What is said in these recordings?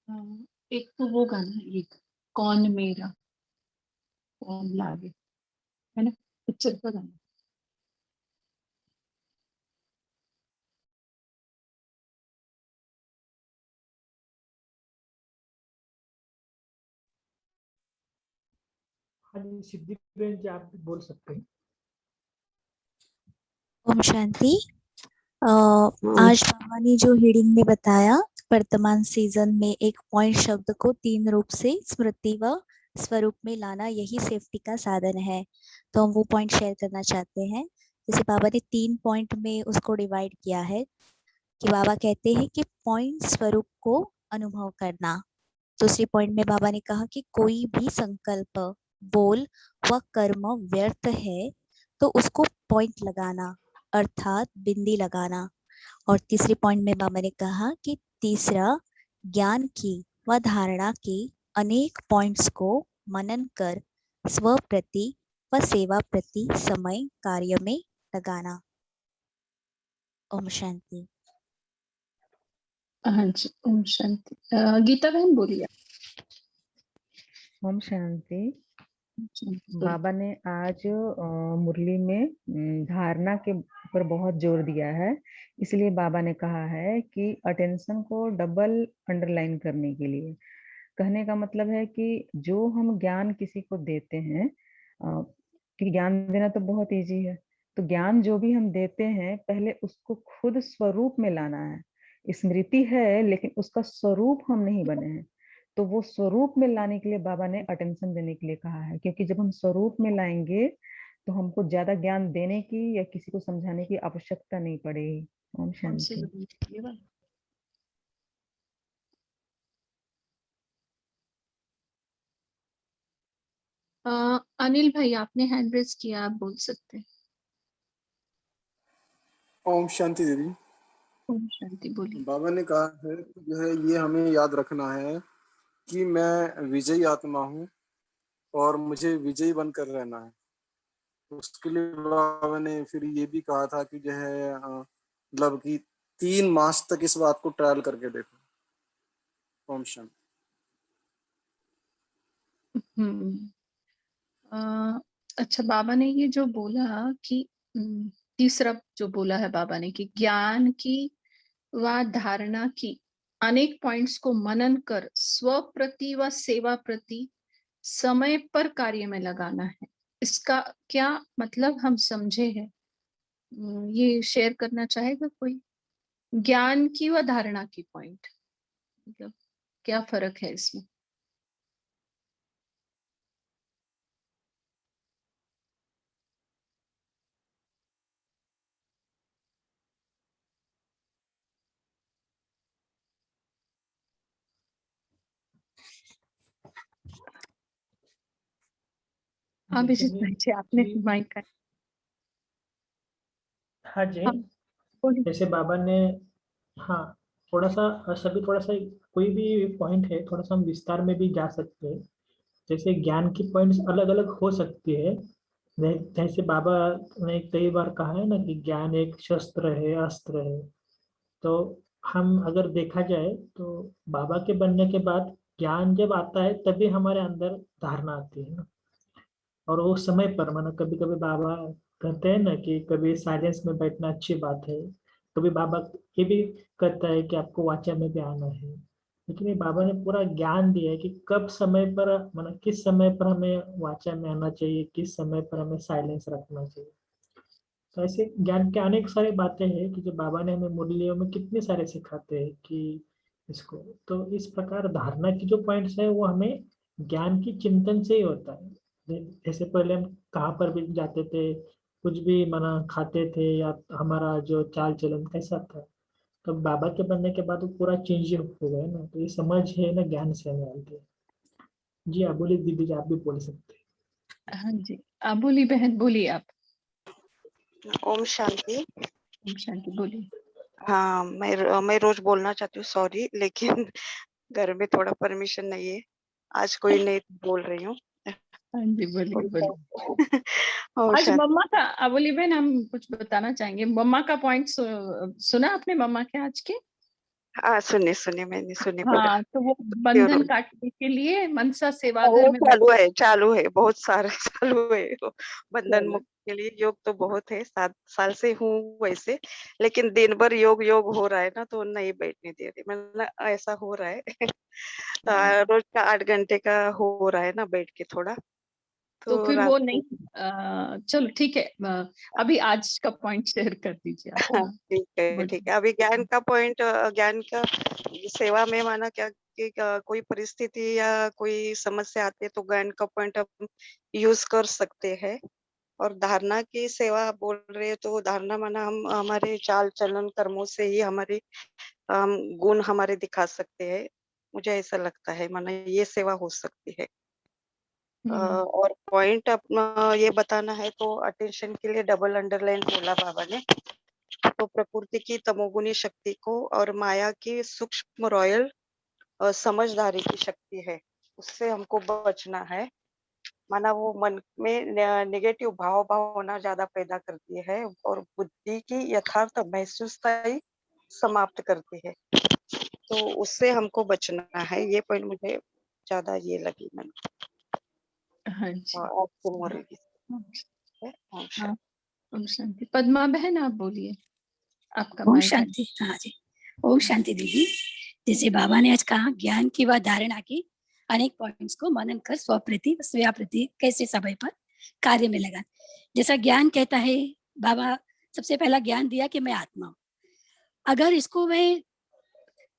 एक तो वो गाना है, एक कौन मेरा कौन लागे, है ना, पिक्चर का गाना। हाँ जी, सिद्धि बहन जी आप भी बोल सकते हैं। ओम शांति। आज बाबा ने जो हीडिंग में बताया, वर्तमान सीजन में एक पॉइंट शब्द को 3 रूप से स्मृति व स्वरूप में लाना, यही सेफ्टी का साधन है। तो हम वो पॉइंट शेयर करना चाहते हैं। जैसे बाबा ने 3 पॉइंट में उसको डिवाइड किया है कि बाबा कहते हैं कि पॉइंट स्वरूप को अनुभव करना। दूसरी पॉइंट में बाबा ने कहा कि कोई भी संकल्प, बोल व कर्म व्यर्थ है तो उसको पॉइंट लगाना, अर्थात बिंदी लगाना। और तीसरी पॉइंट में बाबा ने कहा कि तीसरा, ज्ञान की व धारणा की अनेक पॉइंट्स को मनन कर स्व प्रति व सेवा प्रति समय कार्य में लगाना। ओम शांति। हाँ जी, ओम शांति। गीता बहन बोलिए। ओम शांति। बोलिए। बाबा ने आज मुरली में धारणा के ऊपर बहुत जोर दिया है, इसलिए बाबा ने कहा है कि अटेंशन को डबल अंडरलाइन करने के लिए। कहने का मतलब है कि जो हम ज्ञान किसी को देते हैं, कि ज्ञान देना तो बहुत इजी है, तो ज्ञान जो भी हम देते हैं पहले उसको खुद स्वरूप में लाना है। स्मृति है लेकिन उसका स्वरूप हम नहीं बने हैं, तो वो स्वरूप में लाने के लिए बाबा ने अटेंशन देने के लिए कहा है। क्योंकि जब हम स्वरूप में लाएंगे तो हमको ज्यादा ज्ञान देने की या किसी को समझाने की आवश्यकता नहीं पड़ेगी। ओम शांति। अनिल भाई आपने हैंड रेज किया, आप बोल सकते हैं। ओम शांति दीदी। ओम शांति, बोलिए। बाबा ने कहा है कि जो है ये हमें याद रखना है कि मैं विजयी आत्मा हूँ और मुझे विजयी बनकर रहना है। उसके लिए बाबा ने फिर ये भी कहा था कि जो है मतलब कि 3 मास तक इस बात को ट्रायल करके देखो। ओम शांति। अच्छा, बाबा ने ये जो बोला कि तीसरा जो बोला है बाबा ने कि ज्ञान की व धारणा की अनेक पॉइंट्स को मनन कर स्व प्रति व सेवा प्रति समय पर कार्य में लगाना है, इसका क्या मतलब हम समझे हैं? ये शेयर करना चाहेगा कोई? ज्ञान की व धारणा की पॉइंट मतलब क्या फर्क है इसमें? अभिजीत भाई जी आपने माइक का। हाँ जी, हाँ, बोलिए। जैसे बाबा ने, हाँ, थोड़ा सा सभी थोड़ा सा कोई भी पॉइंट है थोड़ा सा हम विस्तार में भी जा सकते हैं। जैसे ज्ञान की पॉइंट्स अलग अलग हो सकती है। जैसे बाबा ने कई बार कहा है ना कि ज्ञान एक शस्त्र है, अस्त्र है। तो हम अगर देखा जाए तो बाबा के बनने के बाद ज्ञान जब आता है तभी हमारे अंदर धारणा आती है ना। और वो समय पर, माना कभी कभी बाबा कहते हैं ना कि कभी साइलेंस में बैठना अच्छी बात है, कभी बाबा ये भी कहता है कि आपको वाचा में भी आना है। लेकिन ये बाबा ने पूरा ज्ञान दिया है कि कब समय पर, माना किस समय पर हमें वाचा में आना चाहिए, किस समय पर हमें साइलेंस रखना चाहिए। तो ऐसे ज्ञान के अनेक सारी बातें हैं कि जो बाबा ने हमें मुरलियों में कितने सारे सिखाते हैं कि इसको। तो इस प्रकार धारणा की जो पॉइंट्स है वो हमें ज्ञान की चिंतन से ही होता है। जैसे पहले हम कहाँ पर भी जाते थे, कुछ भी मना खाते थे या हमारा जो चाल चलन कैसा था, तो बाबा के बनने के बाद वो पूरा चेंज हो गया ना। तो ये समझ है ना, ज्ञान से हमें आती है। जी आप बोलिए दीदी जी, आप भी बोल सकते हैं। हाँ जी, बोली बहन, बोलिए आप। ओम शांति। ओम शांति, बोलिए। हाँ, मैं रोज बोलना चाहती हूँ, सॉरी, लेकिन घर में थोड़ा परमिशन नहीं है। आज कोई नहीं बोल रही हूँ। हाँ जी, बोलिए बोलिए। ओम आज शांति। मम्मा का, बोली बहन, हम कुछ बताना चाहेंगे। मम्मा का पॉइंट सुना आपने मम्मा के आज के? हाँ, सुनिए सुनिए, मैंने सुनिए पूरा। हाँ, तो वो प्योर बंधन काटने के लिए मनसा सेवाघर वो में बैठ चालू है, बहुत सारे चालू है वो। बंधन चलो। मुक्त के लिए योग तो बहुत है, 7 साल से हूँ वैसे, लेकिन दिन भर योग योग हो रहा है ना, तो नहीं बैठने दे रही। मतलब ऐसा हो रहा है रोज का 8 घंटे का हो रहा है ना बैठ के थोड़ा, तो तो फिर रात वो को नहीं चलो ठीक है, अभी आज का पॉइंट शेयर कर दीजिए आप। हाँ, ठीक है, बोलिए। ठीक है। अभी ज्ञान का पॉइंट, ज्ञान का सेवा में माना क्या कि कोई परिस्थिति या कोई समस्या आती है तो ज्ञान का पॉइंट हम यूज कर सकते हैं। और धारणा की सेवा आप बोल रहे हो, तो धारणा माना हम हमारे चाल चलन कर्मों से ही हमारे गुण हमारे दिखा सकते हैं। मुझे ऐसा लगता है, माना ये सेवा हो सकती है। और पॉइंट अपना ये बताना है तो अटेंशन के लिए डबल अंडरलाइन बोला बाबा ने। तो प्रकृति की तमोगुनी शक्ति को और माया की सूक्ष्म रॉयल समझदारी की शक्ति है, उससे हमको बचना है। माना वो मन में नेगेटिव भावना ज्यादा पैदा करती है और बुद्धि की यथार्थ महसूसता ही समाप्त करती है। तो उससे हमको बचना है, ये पॉइंट मुझे ज्यादा ये लगी। मैंने हाँ जी। आपको मुरली हाँ, है। हाँ, ओम शांति। पद्मा बहन आप बोलिए, आपका ओम माइक है। शांति। हाँ जी, ओम शांति दीदी। जैसे बाबा ने आज कहा, ज्ञान की व धारणा की अनेक पॉइंट्स को मनन कर स्वप्रति स्वयाप्रति कैसे समय पर कार्य में लगा। जैसा ज्ञान कहता है, बाबा सबसे पहला ज्ञान दिया कि मैं आत्मा हूँ। अगर इसको मैं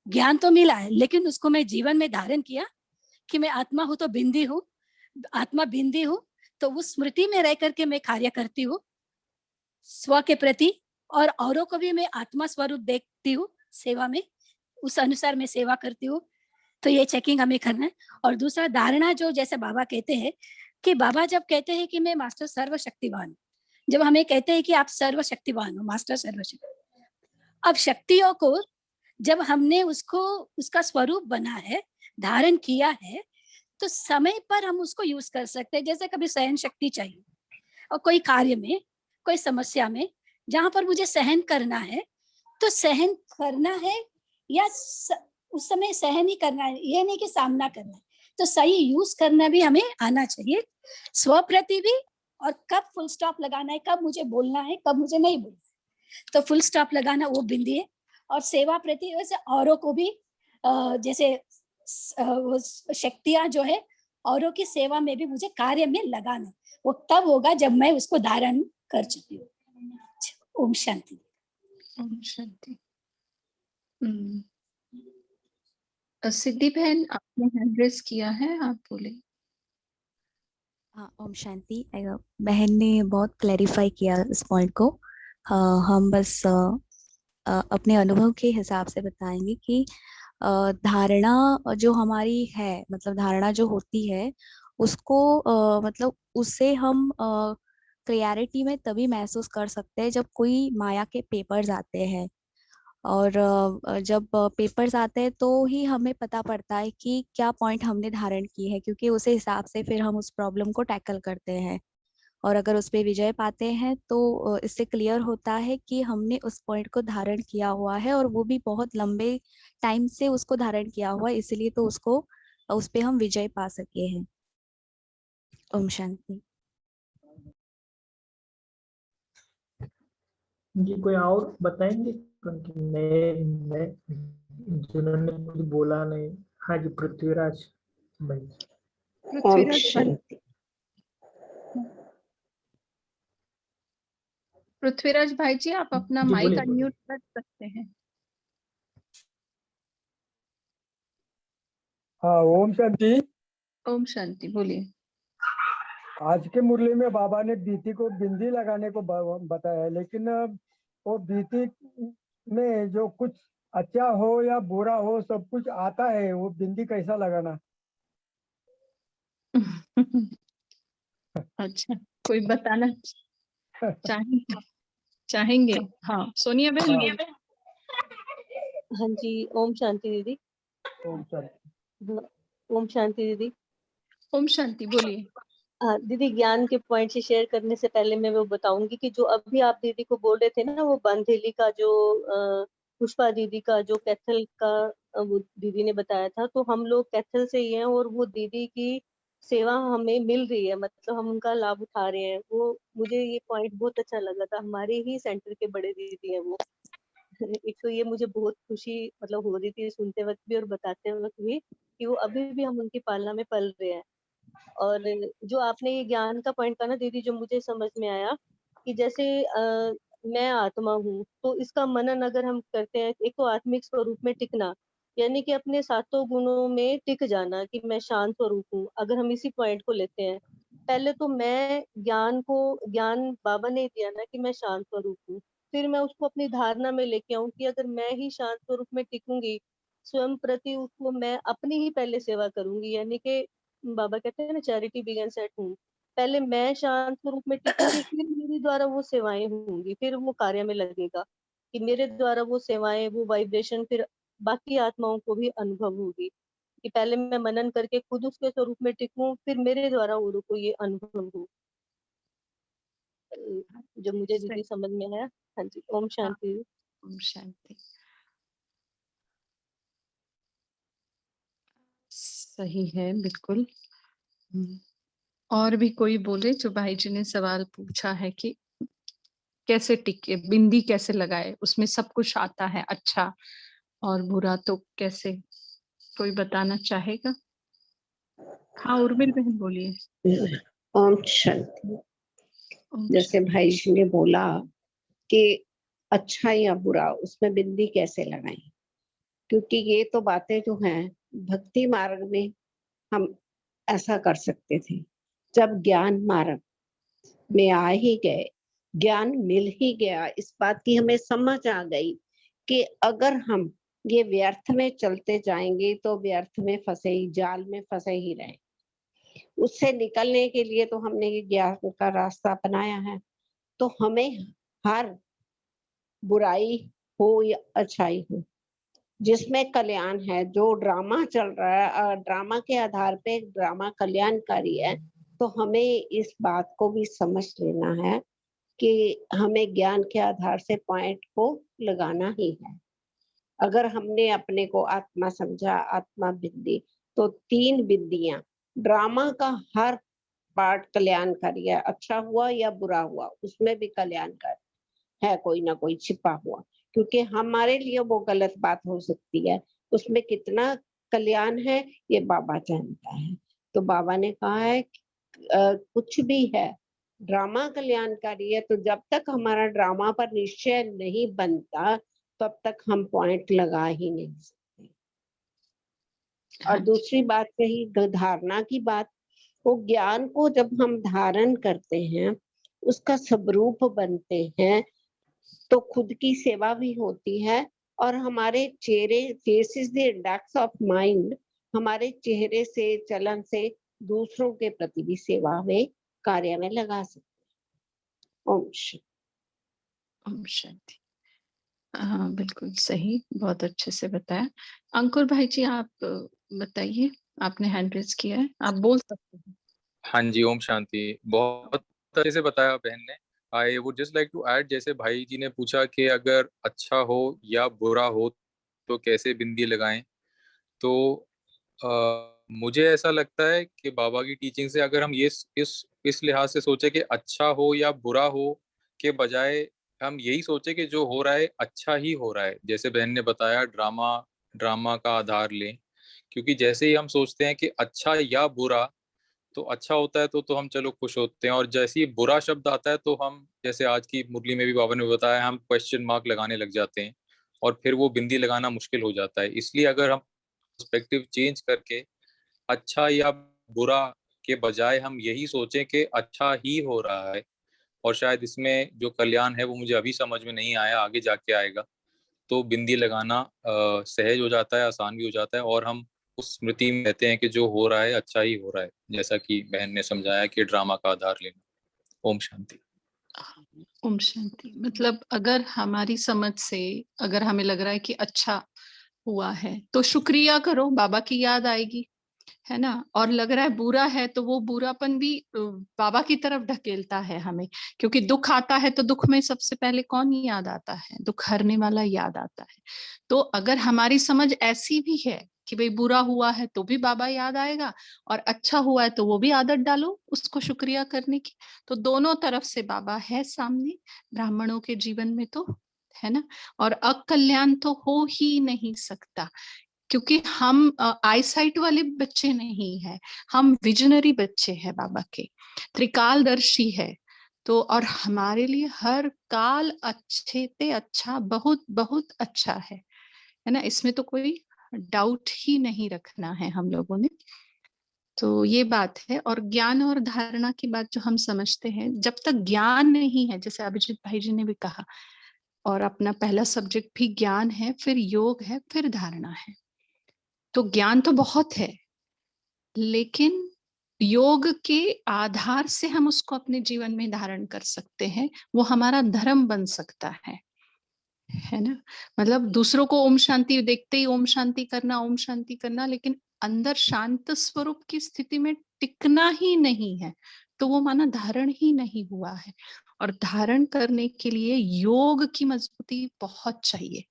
ज्ञान तो मिला है, लेकिन उसको मैं जीवन में धारण किया कि मैं आत्मा हूँ तो बिंदी हूँ, आत्मा बिंदी हूँ, तो उस स्मृति में रह करके मैं कार्य करती हूँ स्व के प्रति, और औरों को भी मैं आत्मा स्वरूप देखती हूँ सेवा में, उस अनुसार मैं सेवा करती हूँ। तो ये चेकिंग हमें करना है। और दूसरा धारणा, जो जैसे बाबा कहते हैं कि बाबा जब कहते हैं कि मैं मास्टर सर्वशक्तिवान, जब हमें कहते हैं कि आप सर्वशक्तिवान हो, मास्टर सर्वशक्ति, अब शक्तियों को जब हमने उसको उसका स्वरूप बना है, धारण किया है, तो समय पर हम उसको यूज कर सकते हैं। जैसे कभी सहन शक्ति चाहिए और कोई कार्य में, कोई समस्या में जहां पर मुझे सहन करना है, तो सहन करना है या उस समय सहन ही करना है, ये नहीं कि सामना करना है। तो सही यूज करना भी हमें आना चाहिए, स्व प्रति भी। और कब फुल स्टॉप लगाना है, कब मुझे बोलना है, कब मुझे नहीं बोलना है, तो फुल स्टॉप लगाना वो बिंदी है। और सेवा प्रति वैसे औरों को भी जैसे शक्तियां जो है औरों की सेवा में भी मुझे कार्य में लगाना, वो तब होगा जब मैं उसको धारण कर चुकी हूँ। ओम शांति। ओम शांति। सिद्धि बहन, आपने हैंड रेस किया है, आप बोले। हाँ, ओम शांति। बहन ने बहुत क्लैरिफाई किया इस पॉइंट को। हम बस अपने अनुभव के हिसाब से बताएंगे कि धारणा जो हमारी है, मतलब धारणा जो होती है उसको मतलब उससे हम क्लियरिटी में तभी महसूस कर सकते हैं जब कोई माया के पेपर्स आते हैं। और जब पेपर्स आते हैं तो ही हमें पता पड़ता है कि क्या पॉइंट हमने धारण की है, क्योंकि उस हिसाब से फिर हम उस प्रॉब्लम को टैकल करते हैं। और अगर उस पे विजय पाते हैं तो इससे क्लियर होता है कि हमने उस पॉइंट को धारण किया हुआ है, और वो भी बहुत लंबे टाइम से उसको धारण किया हुआ है, इसलिए तो उसको उस पे हम विजय पा सके हैं। ओम शांति। जी, कोई और बताएंगे? क्योंकि मैं जिन्होंने कुछ बोला नहीं। हाँ जी, पृथ्वीराज भाई। पृथ्वीराज भाई, पृथ्वीराज भाई जी, आप अपना जी, माइक बोलिए बोलिए। अनम्यूट कर सकते हैं। हाँ, ओम शांति। ओम शांति, बोलिए। आज के मुरली में बाबा ने बीती को बिंदी लगाने को बताया है, लेकिन वो बीती में जो कुछ अच्छा हो या बुरा हो सब कुछ आता है, वो बिंदी कैसा लगाना? अच्छा, कोई बताना चाहेंगे? हाँ, सोनिया बहन हाँ, बोलिए। हाँ जी, ओम शांति दीदी। ओम शांति। हाँ, ओम शांति दीदी। ओम शांति, बोलिए। हाँ दीदी, ज्ञान के पॉइंट से शेयर करने से पहले मैं वो बताऊंगी कि जो अभी आप दीदी को बोल रहे थे ना, वो बंधेली का जो पुष्पा दीदी का जो कैथल का वो दीदी ने बताया था, तो हम लोग कैथल से ही हैं और वो दीदी की सेवा हमें मिल रही है, मतलब हम उनका लाभ उठा रहे हैं। वो मुझे ये पॉइंट बहुत अच्छा लगा था, हमारे ही सेंटर के बड़े दीदी हैं वो। एक तो ये मुझे बहुत खुशी मतलब हो रही थी सुनते वक्त भी और बताते वक्त भी, कि वो अभी भी हम उनकी पालना में पल रहे हैं। और जो आपने ये ज्ञान का पॉइंट कहा ना दीदी, जो मुझे समझ में आया कि जैसे मैं आत्मा हूँ, तो इसका मनन अगर हम करते हैं, एक तो आत्मिक स्वरूप में टिकना, यानी कि अपने सातों गुणों में टिक जाना, कि मैं शांत स्वरूप हूँ। अगर हम इसी पॉइंट को लेते हैं, पहले तो मैं ज्ञान बाबा ने दिया ना कि मैं शांत स्वरूप हूँ, फिर मैं उसको अपनी धारणा में लेके आऊं कि अगर मैं ही शांत स्वरूप में टिकूंगी, स्वयं प्रति उसको मैं अपनी ही पहले सेवा करूंगी, यानी कि बाबा कहते हैं ना चैरिटी बिगिंस एट होम। पहले मैं शांत स्वरूप में टिकूंगी, फिर मेरे द्वारा वो सेवाएं होंगी, फिर वो कार्य में लगेगा, कि मेरे द्वारा वो सेवाएं, वो वाइब्रेशन फिर बाकी आत्माओं को भी अनुभव होगी। कि पहले मैं मनन करके खुद उसके स्वरूप में टिकूं, फिर मेरे द्वारा औरों को ये अनुभव हो। जो मुझे सही। दीदी समझ में आया। हाँ जी, ओम हाँ, शांति। ओम शांति। सही है, बिल्कुल। और भी कोई बोले? जो भाई जी ने सवाल पूछा है कि कैसे टिके, बिंदी कैसे लगाए, उसमें सब कुछ आता है, अच्छा और बुरा, तो कैसे? कोई बताना चाहेगा? हाँ, उर्मिल बहन बोलिए। ओम शांति। ओम जैसे भाई जी ने बोला कि अच्छा या बुरा, उसमें बिंदी कैसे लगाएं, क्योंकि ये तो बातें जो हैं भक्ति मार्ग में हम ऐसा कर सकते थे। जब ज्ञान मार्ग में आ ही गए, ज्ञान मिल ही गया, इस बात की हमें समझ आ गई कि अगर हम ये व्यर्थ में चलते जाएंगे तो व्यर्थ में फंसे ही, जाल में फंसे ही रहे। उससे निकलने के लिए तो हमने ये ज्ञान का रास्ता अपनाया है। तो हमें हर बुराई हो या अच्छाई हो, जिसमें कल्याण है, जो ड्रामा चल रहा है, ड्रामा के आधार पे ड्रामा कल्याणकारी है, तो हमें इस बात को भी समझ लेना है कि हमें ज्ञान के आधार से पॉइंट को लगाना ही है। अगर हमने अपने को आत्मा समझा, आत्मा बिंदी, तो 3 बिंदियां, ड्रामा का हर पार्ट कल्याणकारी है, अच्छा हुआ या बुरा हुआ उसमें भी कल्याणकारी है, कोई ना कोई छिपा हुआ, क्योंकि हमारे लिए वो गलत बात हो सकती है, उसमें कितना कल्याण है ये बाबा जानता है। तो बाबा ने कहा है कुछ भी है, ड्रामा कल्याणकारी है, तो जब तक हमारा ड्रामा पर निश्चय नहीं बनता तब तक हम पॉइंट लगा ही नहीं सकते। और दूसरी बात रही धारणा की बात, वो ज्ञान को जब हम धारण करते हैं, उसका स्वरूप बनते हैं, तो खुद की सेवा भी होती है, और हमारे चेहरे, face is the index of mind, हमारे चेहरे से, चलन से दूसरों के प्रति भी सेवा में, कार्य में लगा सकते हैं। ओम शांति। ओम शांति। हाँ, बिल्कुल सही, बहुत अच्छे से बताया। अंकुर भाई जी, आप बताइए, आपने हैंड रेज किया है, आप बोल सकते हैं। हाँ जी, ओम शांति। बहुत अच्छे से बताया बहन ने। I would just like to add, जैसे भाई जी ने पूछा कि अगर अच्छा हो या बुरा हो तो कैसे बिंदी लगाएं, तो मुझे ऐसा लगता है कि बाबा की टीचिंग से अगर हम ये इस लिहाज से सोचे कि अच्छा हो या बुरा हो के बजाय हम यही सोचे कि जो हो रहा है अच्छा ही हो रहा है, जैसे बहन ने बताया ड्रामा का आधार लें, क्योंकि जैसे ही हम सोचते हैं कि अच्छा या बुरा, तो अच्छा होता है तो हम चलो खुश होते हैं, और जैसे ही बुरा शब्द आता है तो हम, जैसे आज की मुरली में भी बाबा ने बताया, हम क्वेश्चन मार्क लगाने लग जाते हैं और फिर वो बिंदी लगाना मुश्किल हो जाता है। इसलिए अगर हम पर्सपेक्टिव चेंज करके अच्छा या बुरा के बजाय हम यही सोचें कि अच्छा ही हो रहा है, और शायद इसमें जो कल्याण है वो मुझे अभी समझ में नहीं आया, आगे जाके आएगा, तो बिंदी लगाना सहज हो जाता है, आसान भी हो जाता है, और हम उस स्मृति में रहते हैं कि जो हो रहा है अच्छा ही हो रहा है, जैसा कि बहन ने समझाया कि ड्रामा का आधार लेना। ओम शांति। ओम शांति। मतलब अगर हमारी समझ से अगर हमें लग रहा है कि अच्छा हुआ है तो शुक्रिया करो, बाबा की याद आएगी। है ना? और लग रहा है बुरा है तो वो बुरापन भी बाबा की तरफ ढकेलता है हमें, क्योंकि दुख आता है तो दुख में सबसे पहले कौन याद आता है? दुख हरने वाला याद आता है। तो अगर हमारी समझ ऐसी भी है कि भाई बुरा हुआ है तो भी बाबा याद आएगा, और अच्छा हुआ है तो वो भी आदत डालो उसको शुक्रिया करने की। तो दोनों तरफ से बाबा है सामने ब्राह्मणों के जीवन में, तो है ना? और अकल्याण तो हो ही नहीं सकता, क्योंकि हम आईसाइट वाले बच्चे नहीं है, हम विजनरी बच्चे हैं बाबा के, त्रिकालदर्शी है। तो और हमारे लिए हर काल अच्छे से अच्छा, बहुत बहुत अच्छा है ना? इसमें तो कोई डाउट ही नहीं रखना है हम लोगों ने। तो ये बात है। और ज्ञान और धारणा की बात जो हम समझते हैं, जब तक ज्ञान नहीं है, जैसे अभिजीत भाई जी ने भी कहा, और अपना पहला सब्जेक्ट भी ज्ञान है, फिर योग है, फिर धारणा है। तो ज्ञान तो बहुत है, लेकिन योग के आधार से हम उसको अपने जीवन में धारण कर सकते हैं, वो हमारा धर्म बन सकता है ना? मतलब दूसरों को ओम शांति देखते ही ओम शांति करना, ओम शांति करना, लेकिन अंदर शांत स्वरूप की स्थिति में टिकना ही नहीं है, तो वो माना धारण ही नहीं हुआ है। और धारण करने के लिए योग की मजबूती बहुत चाहिए।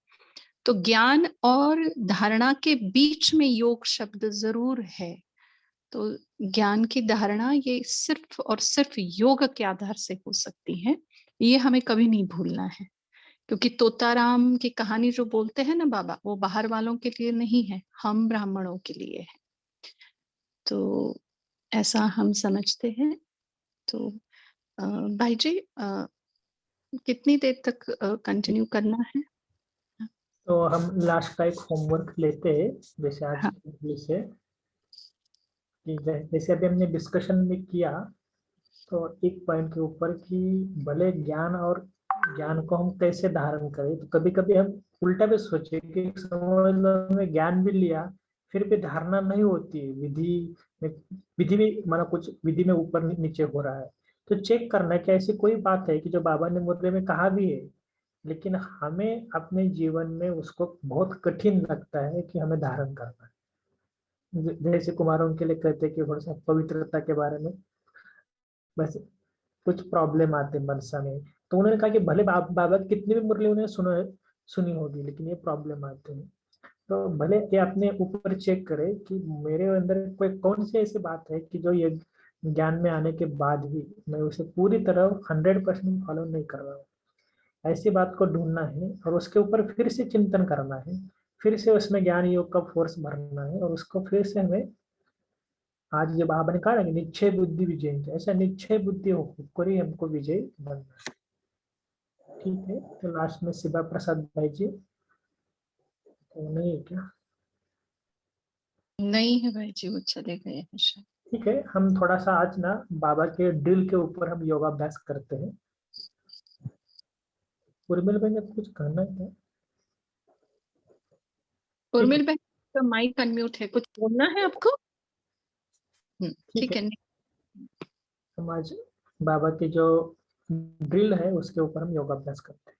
तो ज्ञान और धारणा के बीच में योग शब्द जरूर है। तो ज्ञान की धारणा ये सिर्फ और सिर्फ योग के आधार से हो सकती है, ये हमें कभी नहीं भूलना है। क्योंकि तोताराम की कहानी जो बोलते हैं ना बाबा, वो बाहर वालों के लिए नहीं है, हम ब्राह्मणों के लिए है। तो ऐसा हम समझते हैं। तो भाई जी कितनी देर तक कंटिन्यू करना है? तो हम लास्ट का एक होमवर्क लेते हैं, जैसे आज हाँ से कि जैसे अभी हमने डिस्कशन में किया, तो एक पॉइंट के ऊपर कि भले ज्ञान और ज्ञान को हम कैसे धारण करें। तो कभी कभी हम उल्टा भी सोचे कि समझ लो हमें ज्ञान भी लिया, फिर भी धारणा नहीं होती है, में विधि भी माना कुछ विधि में ऊपर नीचे हो रहा है, तो चेक करना है कि ऐसी कोई बात है कि जो बाबा ने मुद्रे में कहा भी है, लेकिन हमें अपने जीवन में उसको बहुत कठिन लगता है कि हमें धारण करना है। जैसे कुमारों के लिए कहते हैं कि थोड़ा सा पवित्रता के बारे में बस कुछ प्रॉब्लम आते मनसा में, तो उन्होंने कहा कि भले बाबा की कितनी भी मुरली उन्हें सुनी होगी, लेकिन ये प्रॉब्लम आते हैं। तो भले ये अपने ऊपर चेक करे कि मेरे अंदर कोई कौन सी ऐसी बात है कि जो ये ज्ञान में आने के बाद भी मैं उसे पूरी तरह 100% फॉलो नहीं कर रहा हूँ। ऐसी बात को ढूंढना है और उसके ऊपर फिर से चिंतन करना है, फिर से उसमें ज्ञान योग का फोर्स भरना है, और उसको फिर से हमें आज जब आपने कहा ना कि निश्चय बुद्धि विजय, ऐसा निश्चय बुद्धि होकर ही हमको विजय बनना है। ठीक है, तो लास्ट में शिवा प्रसाद भाई जी, तो नहीं है क्या? नहीं है भाई जी, वो चले गए हैं शायद। ठीक है, हम थोड़ा सा आज ना बाबा के ड्रिल के ऊपर हम योगाभ्यास करते हैं। उर्मिल भाई ने कुछ कहना है क्या? ठीक है, उर्मिल भाई का माइक अनम्यूट है, कुछ बोलना है आपको? ठीक ठीक है, है। हम आज बाबा की जो ड्रिल है उसके ऊपर हम योगाभ्यास करते हैं।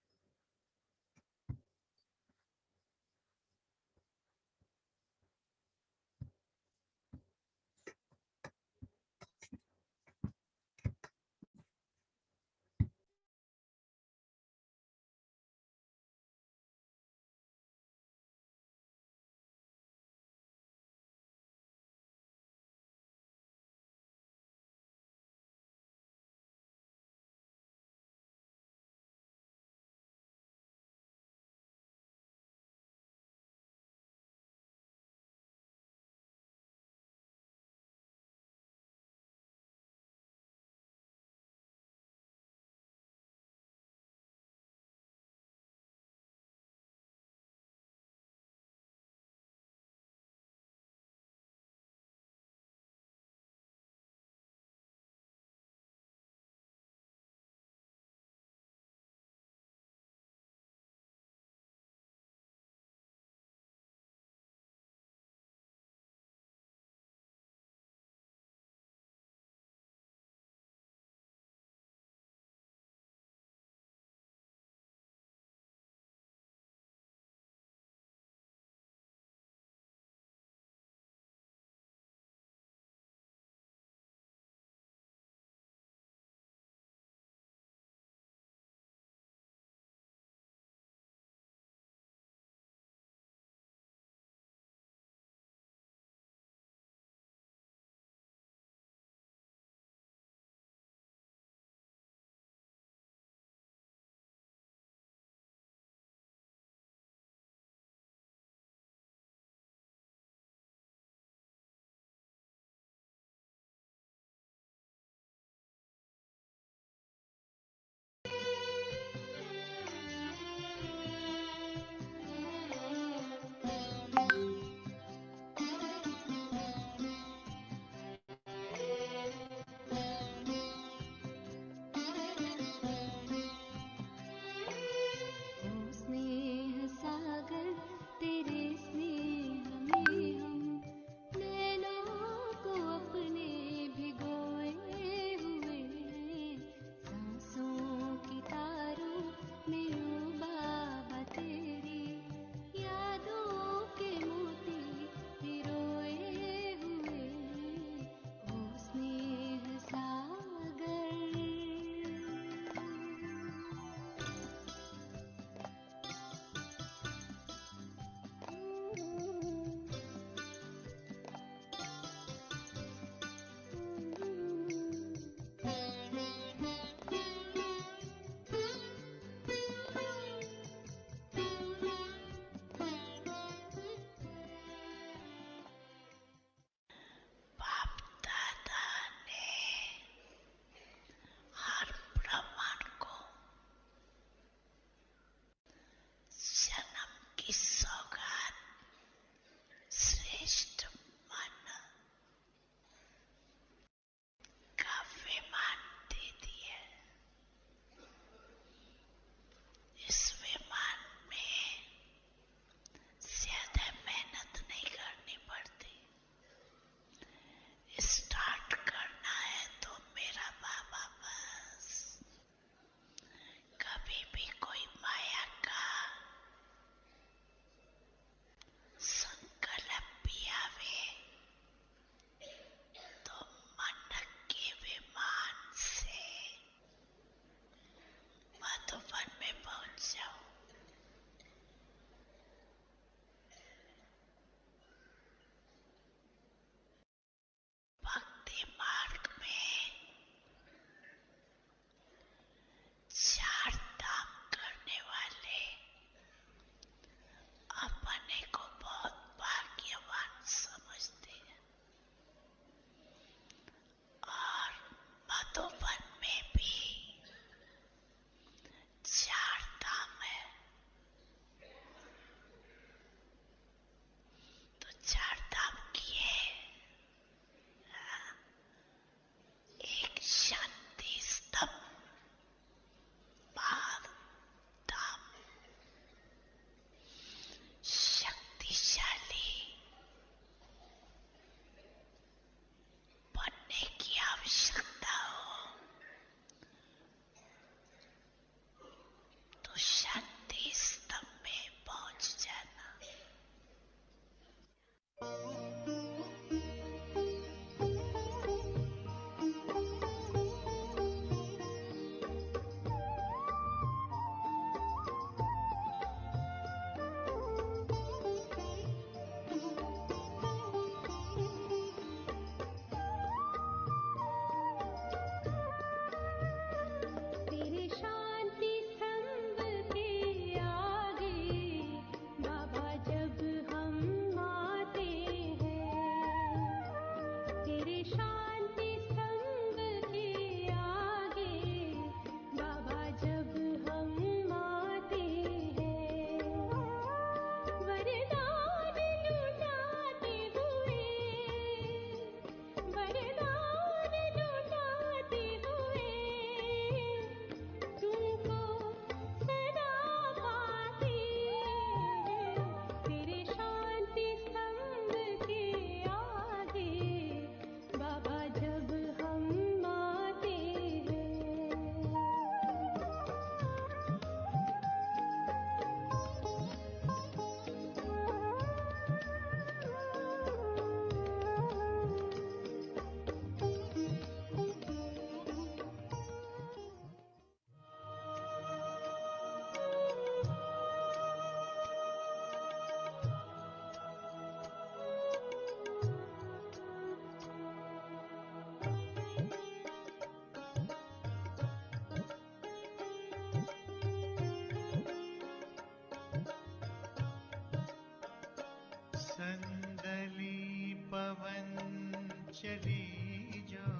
चली जो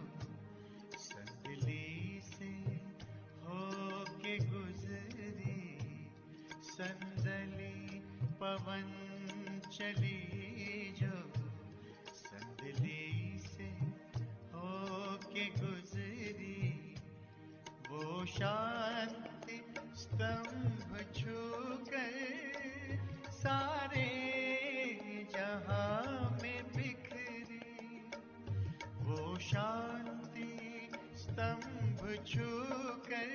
संदली से होके गुजरी, संदली पवन चली जो संदली से होके गुजरी, वो शांति स्तंभ छूकर सारे जहां में बिखरी, वो शांति स्तंभ छूकर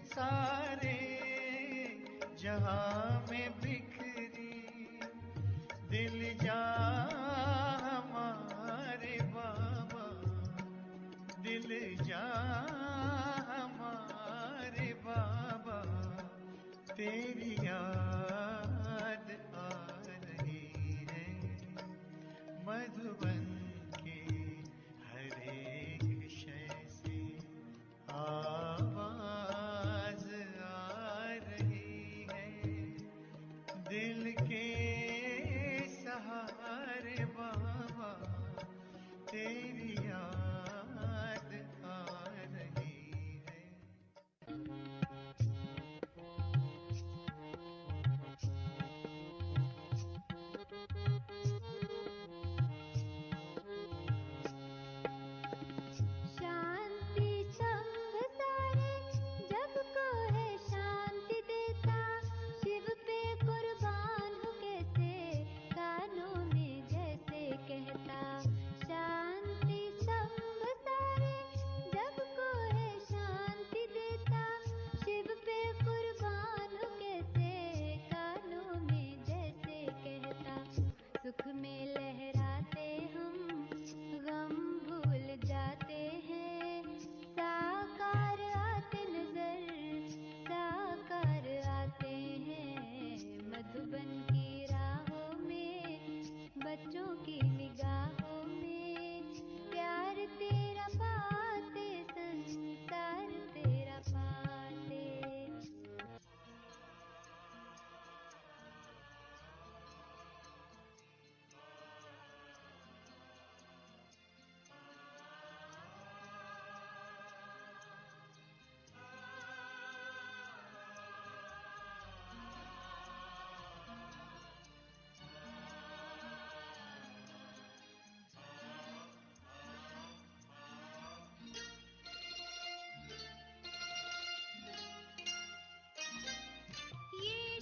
सारे जहां में बिखरी, दिल जा हमारे बाबा, दिल जा हमारे बाबा, तेरी याद आ रही है, मधुबन के हर एक शय से आवाज आ रही है, दिल के सहारे बाबा, तेरी याद आ रही है। शांति संग सारे जग को है शांति देता, शिव पे कुर्बान हूँ कैसे कानों में जैसे कहता। शांति संग सारे जग को है शांति देता, शिव पे कुर्बान हूँ कैसे कानों में जैसे कहता। सुख में लहराते हम गम भूल जाते हैं, साकार आते नजर साकार आते हैं, मधुबन की राहों में बच्चों की निगाहों में, प्यार तेरा पाते संसार तेरा पाते। ये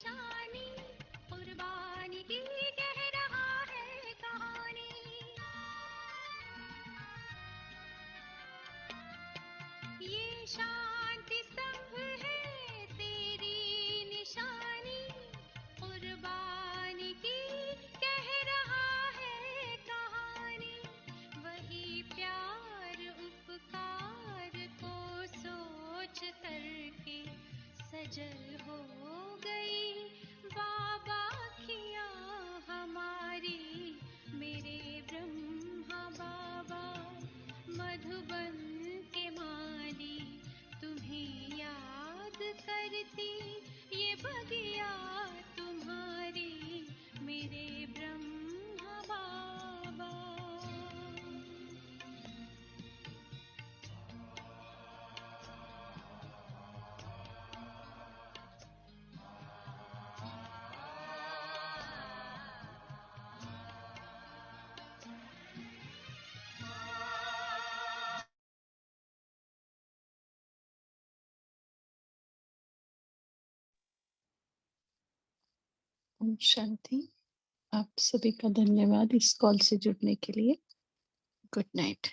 शानी कुर्बानी की कह रहा है कहानी, ये शांति स्तंभ है तेरी निशानी, कुर्बानी की कह रहा है कहानी, वही प्यार उपकार को सोच करके सजल हो गई बाबा खिया हमारी, मेरे ब्रह्मा बाबा, मधुबन के माली तुम्हें याद करती, ये बगिया तुम्हारी, मेरे ब्रह्मा बाबा। ओम शांति। आप सभी का धन्यवाद इस कॉल से जुड़ने के लिए। Good night.